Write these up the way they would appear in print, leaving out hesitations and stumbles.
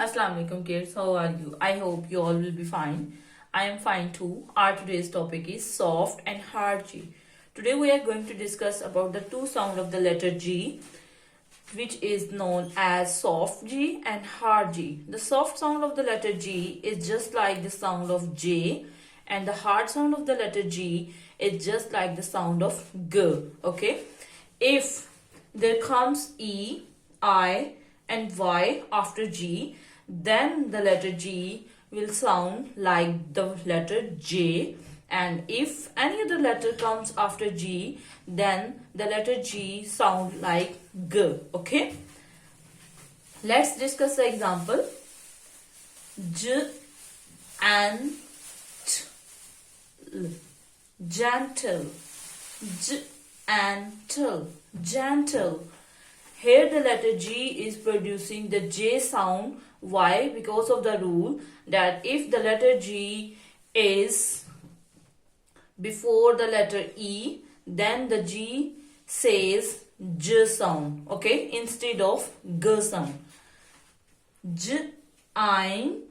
Assalamu alaikum kids, how are you? I hope you all will be fine. I am fine too. Our today's topic is soft and hard G. Today we are going to discuss about the two sound of the letter G, which is known as soft G and hard G. The soft sound of the letter G is just like the sound of J, and the hard sound of the letter G is just like the sound of G. Okay? If there comes E, I and Y after G, then the letter G will sound like the letter J, and if any other letter comes after G, then the letter G sound like G. Okay, let's discuss the example. J and T, gentle. J and T, gentle. Here the letter G is producing the J sound. Why? Because of the rule that if the letter G is before the letter E, then the G says J sound, okay, instead of G sound. Giant,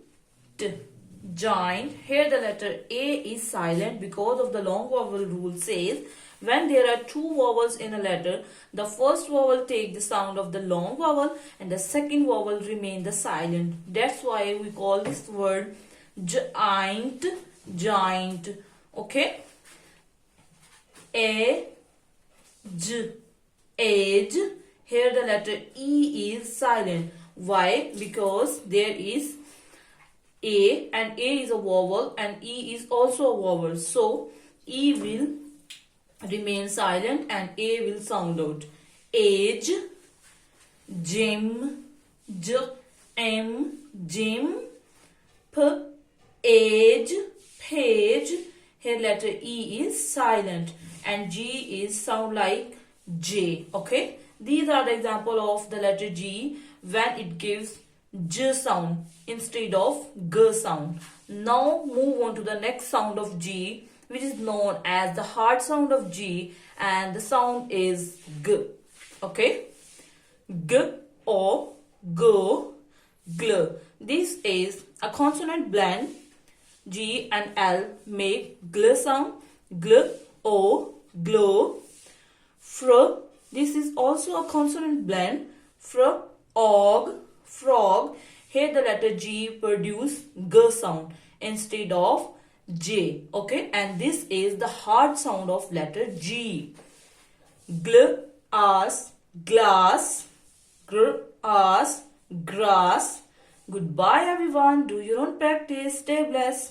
giant. Here the letter A is silent because of the long vowel rule says when there are two vowels in a letter, the first vowel take the sound of the long vowel and the second vowel remain the silent. That's why we call this word giant, giant. Okay. Age, age. Here the letter E is silent. Why? Because there is A, and A is a vowel and E is also a vowel. So E will remain silent and A will sound out. Age, gym, gym, age, page. Here letter E is silent and G is sound like J. Okay, these are the example of the letter G when it gives J sound instead of G sound. Now move on to the next sound of G, which is known as the hard sound of G, and the sound is G. Okay, G or go, gl. This is a consonant blend. G and L make gl sound. Gl o, glow. Fr. This is also a consonant blend. Fr, og, frog. Here the letter G produce G sound instead of J. Okay, and this is the hard sound of letter G. Gl, as, glass. Gr, as, grass. Goodbye everyone. Do your own practice. Stay blessed.